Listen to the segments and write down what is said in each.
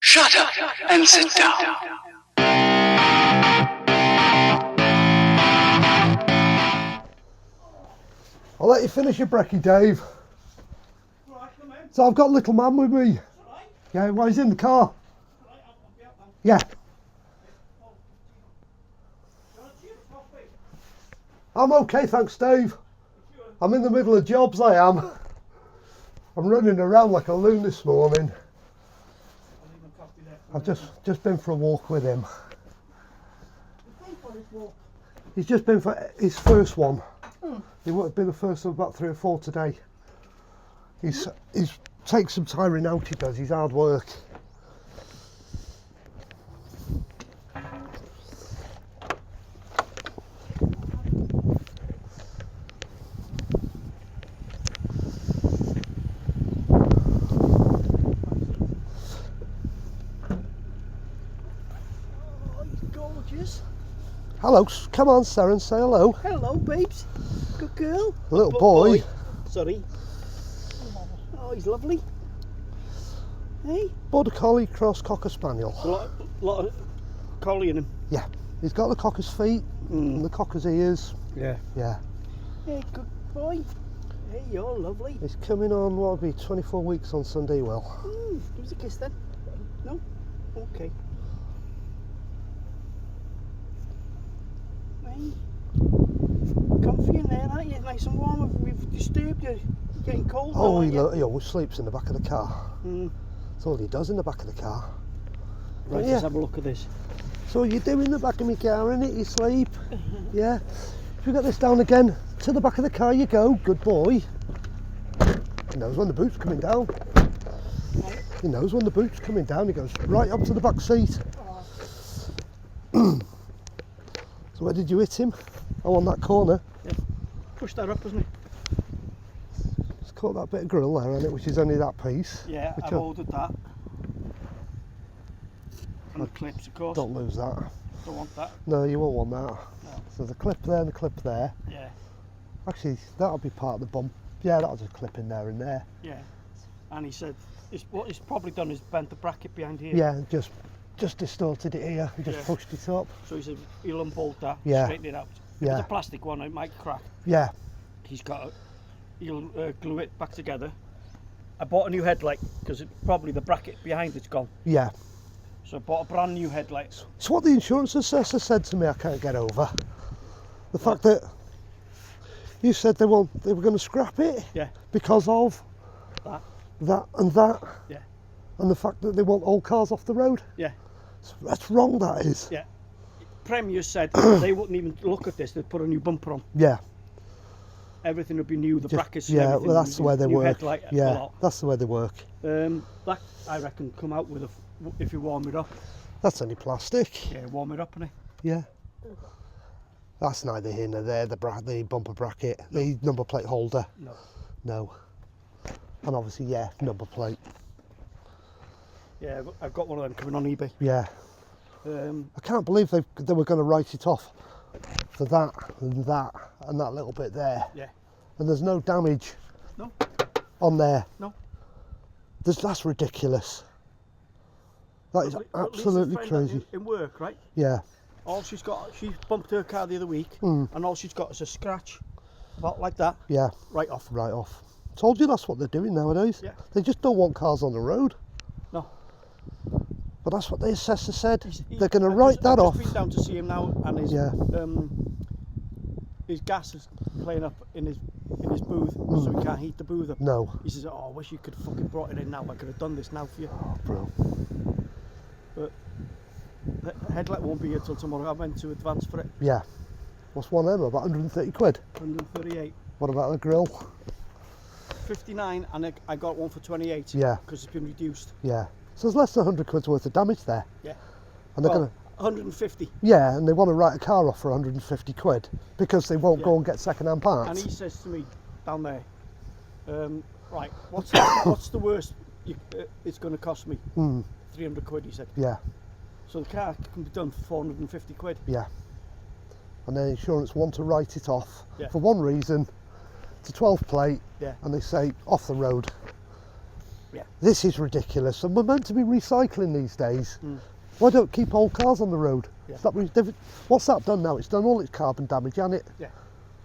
Shut up and sit down. I'll let you finish your brekkie, Dave. Right, come in. So I've got little man with me. Right. Yeah, well, he's in the car. Right, I'll be up now. Yeah. Oh, do you want a tea or coffee? I'm okay, thanks, Dave. Sure. I'm in the middle of jobs, I am. I'm running around like a loon this morning. I'll leave my coffee there. I've just been for a walk with him. He's going for his walk. He's just been for his first one. He would have been the first of about 3 or 4 today. He's takes some tiring out, he does. He's hard work. Oh, he's gorgeous. Hello, come on, Saren, say hello. Hello, babes. Good girl. Little boy. Sorry. Oh, he's lovely. Hey? Border Collie Cross Cocker Spaniel. A lot of collie in him. Yeah, he's got the cocker's feet and the cocker's ears. Yeah. Yeah, Hey, good boy. Hey, you're lovely. he's coming on, what would be 24 weeks on Sunday, Will. Give us a kiss then. No? Okay. Hey. Comfy in there, aren't you? Nice and warm. We've disturbed you. You're getting cold now, Oh, aren't you? he always sleeps in the back of the car. That's all he does in the back of the car. Right, Yeah. let's have a look at this. So you do in the back of my car, innit? You sleep. Yeah. If we got this down again, to the back of the car you go. Good boy. He knows when the boot's coming down. He knows when the boot's coming down. He goes right up to the back seat. So where did you hit him? Oh, on that corner. Yeah. Push that up, hasn't it? It's caught that bit of grill there, hasn't it? Which is only that piece. Yeah, Which I've ordered that. And the clips, of course. Don't lose that. Don't want that. No, you won't want that. No. So the clip there and the clip there. Yeah, Actually, that'll be part of the bump. Yeah, that'll just clip in there and there. yeah. And he said, what he's probably done is bent the bracket behind here. Yeah, just distorted it here and just Yeah. pushed it up. So he said he'll unbolt that, Yeah. straighten it out. If Yeah. it's a plastic one, it might crack. Yeah, He'll glue it back together. I bought a new headlight because probably the bracket behind it's gone. yeah. So I bought a brand new headlight. It's what the insurance assessor said to me I can't get over. The fact that you said they were going to scrap it Yeah, because of that. and that. Yeah, And the fact that they want old cars off the road. yeah, That's wrong, that is. yeah. Premier said they wouldn't even look at this. They'd put a new bumper on. Yeah. Everything would be new. The brackets. And Yeah, everything well, would that's be the way they new work. Headlight, a Yeah, lot. that's the way they work. That I reckon come out with if you warm it up. That's only plastic. Yeah, warm it up, innit? Yeah. That's neither here nor there, the bumper bracket, the number plate holder. No. No. And obviously, yeah, number plate. Yeah, I've got one of them coming on eBay. Yeah. I can't believe they were going to write it off for that and that little bit there. Yeah. And there's no damage No. on there. No. That's ridiculous. That is Well, Lisa's absolutely friend crazy. In work, right? Yeah. All she bumped her car the other week, and all she's got is a scratch, about like that, Yeah. right off. Right off. Told you that's what they're doing nowadays. Yeah. They just don't want cars on the road. No. But that's what the assessor said. He- They're going to I've write just- that I've off. just been down to see him now, and Yeah. his gas is playing up in his booth, so he can't heat the booth up. No. He says, "Oh, I wish you could fucking brought it in now. I could have done this now for you." Oh, bro. But the headlight won't be here till tomorrow. I went to advance for it, Yeah. What's one of them? About 130 quid. 138, What about the grill? 59, and I got one for 28. Yeah. Because it's been reduced. Yeah. So there's less than 100 quid's worth of damage there. Yeah. And they're Well, going to... 150. Yeah, and they want to write a car off for 150 quid because they won't go and get second-hand parts. And he says to me down there, right, what's the worst it's going to cost me? 300 quid, he said. Yeah, So the car can be done for 450 quid. yeah. And then insurance want to write it off Yeah. for one reason. It's a 12 plate, Yeah. and they say off the road. Yeah. This is ridiculous, and we're meant to be recycling these days. Mm. Why don't keep old cars on the road? Yeah. What's that done now? It's done all its carbon damage, hasn't it? Yeah.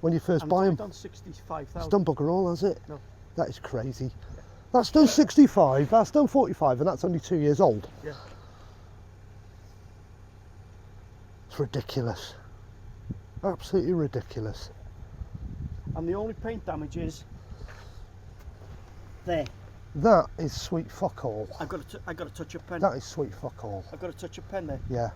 When you first And buy it's them. done 65,000. It's done bugger all, has it? No. That is crazy. Yeah. That's done 65, that's done 45, and that's only 2 years old. Yeah. It's ridiculous. Absolutely ridiculous. And the only paint damage is there. That is sweet fuck all. I got to touch a pen. That is sweet fuck all. I got to touch a pen there. Yeah.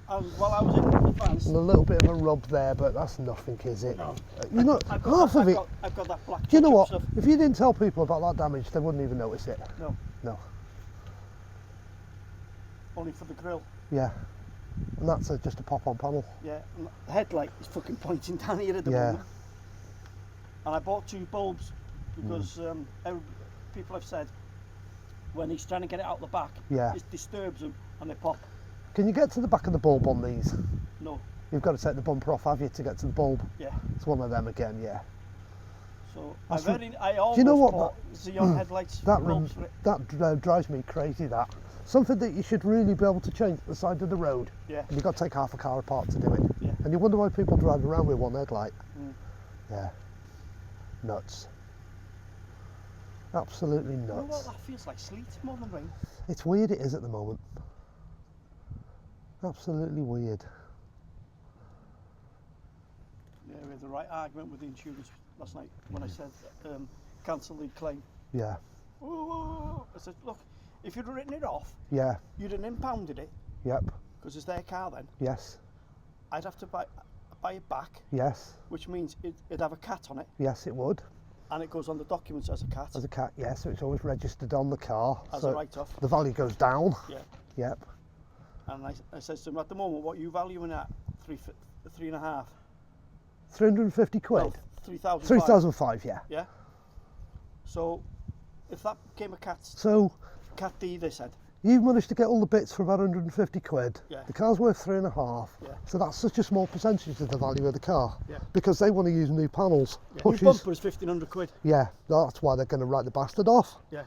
While I was in advance. And a little bit of a rub there, but that's nothing, is it? No. You know, half of it. I've got that black. Do you know what? Stuff. If you didn't tell people about that damage, they wouldn't even notice it. No. No. Only for the grill. Yeah. And that's just a pop-on panel. Yeah. And the headlight is fucking pointing down here at the moment. And I bought 2 bulbs because people have said when he's trying to get it out the back, it disturbs them and they pop. Can you get to the back of the bulb on these? No. You've got to take the bumper off, have you, to get to the bulb? Yeah. It's one of them again, yeah. So do I almost you know what? bought Xeon headlights. That drives me crazy, that. Something that you should really be able to change at the side of the road. Yeah. And you've got to take half a car apart to do it. Yeah. And you wonder why people drive around with one headlight. Mm. Yeah. Nuts. Absolutely nuts. You know what? That feels like sleet more than rain. It's weird, it is at the moment. Absolutely weird. Yeah, we had the right argument with the insurance last night when I said cancel the claim. Yeah. Ooh, I said, look, if you'd written it off, Yeah. you'd have impounded it, Yep. because it's their car then. Yes. I'd have to buy it back, Yes. which means it'd have a cat on it, Yes, it would. and it goes on the documents as a cat, As a cat, yes. So it's always registered on the car. as so a write-off. the value goes down. Yeah. Yep. And I said to him, at the moment, what are you valuing at? 3.5. 350 quid. No, 3,005. 3,005, yeah. Yeah. So, if that became a cat So D, they said. you've managed to get all the bits for about 150 quid. Yeah. The car's worth 3.5. Yeah. So that's such a small percentage of the value of the car. Yeah. Because they want to use new panels. Yeah. Which New is, bumper is 1,500 quid. yeah, that's why they're going to write the bastard off. Yeah.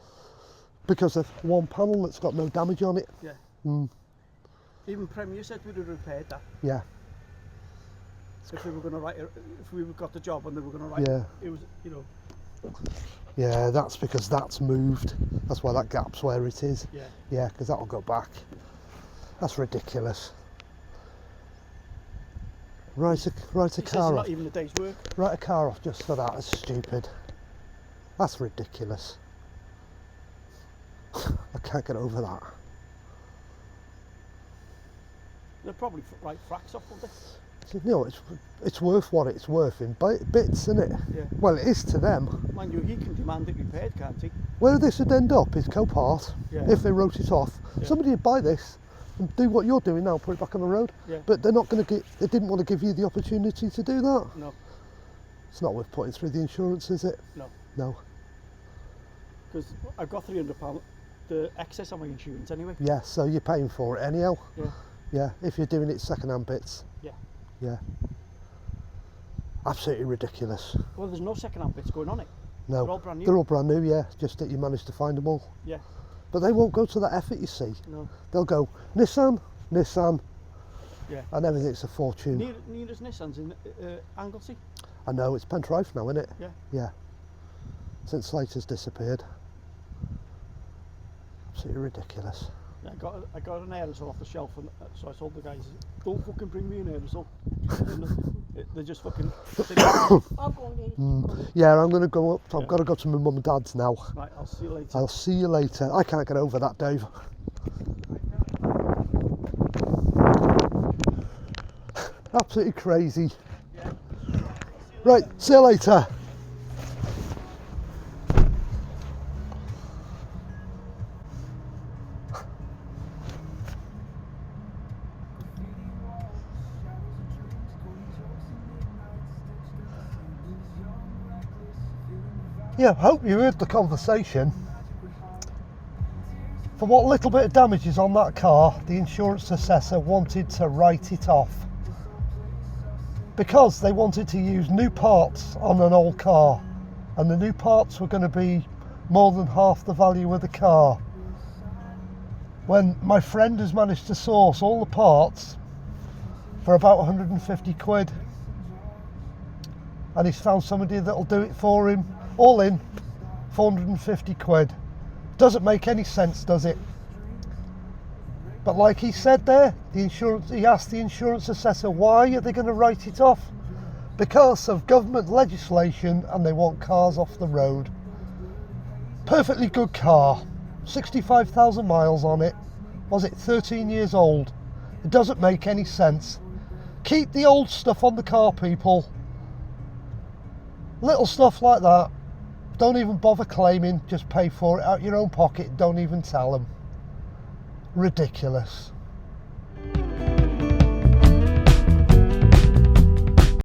Because of one panel that's got no damage on it. Yeah. Mm. Even Premier said we'd have repaired that Yeah. if we were going to write it, if we got the job and they were going to write Yeah. it. It was, you know. Yeah, that's because that's moved. That's why that gap's where it is. Yeah. Yeah, because that'll go back. That's ridiculous. Write a He says it's car not off. even a day's work. Write a car off just for that. That's stupid. That's ridiculous. I can't get over that. They'll probably write fracks off, won't they? You know, it's worth what it's worth in bits, isn't it? Yeah. Well, it is to them. Mind you, he can demand it repaired, can't he? Where this would end up is Copart. Yeah. If they wrote it off, Yeah. somebody would buy this and do what you're doing now, put it back on the road. Yeah. But they're not going to they didn't want to give you the opportunity to do that. No. It's not worth putting through the insurance, is it? No. No. Because I've got £300 the excess on my insurance anyway. Yeah, so you're paying for it anyhow. Yeah. Yeah, if you're doing it second-hand bits. Yeah. Yeah. Absolutely ridiculous. Well, there's no second-hand bits going on it. No. They're all brand new. They're all brand new, yeah. Just that you managed to find them all. Yeah. But they won't go to that effort, you see. No. They'll go Nissan, Yeah. and everything's a fortune. Nearest Nissans in Anglesey. I know, it's Pentrife now, isn't it? Yeah. Yeah. Since Slater's disappeared. Absolutely ridiculous. Yeah, I got an aerosol off the shelf, and so I told the guys, "Don't fucking bring me an aerosol." And they just fucking. I'll go and get it. Yeah, I'm going to go up. I've Yeah. got to go to my mum and dad's now. Right, I'll see you later. I'll see you later. I can't get over that, Dave. Absolutely crazy. Yeah. Right, see you later. Yeah, hope you heard the conversation. For what little bit of damage is on that car, the insurance assessor wanted to write it off because they wanted to use new parts on an old car, and the new parts were going to be more than half the value of the car. When my friend has managed to source all the parts for about 150 quid, and he's found somebody that'll do it for him, all in 450 quid. Doesn't make any sense, does it? But like he said there, he asked the insurance assessor, why are they going to write it off? Because of government legislation, and they want cars off the road. Perfectly good car, 65,000 miles on it. Was it 13 years old? It doesn't make any sense. Keep the old stuff on the car, people. Little stuff like that, don't even bother claiming, just pay for it out your own pocket, don't even tell them. Ridiculous.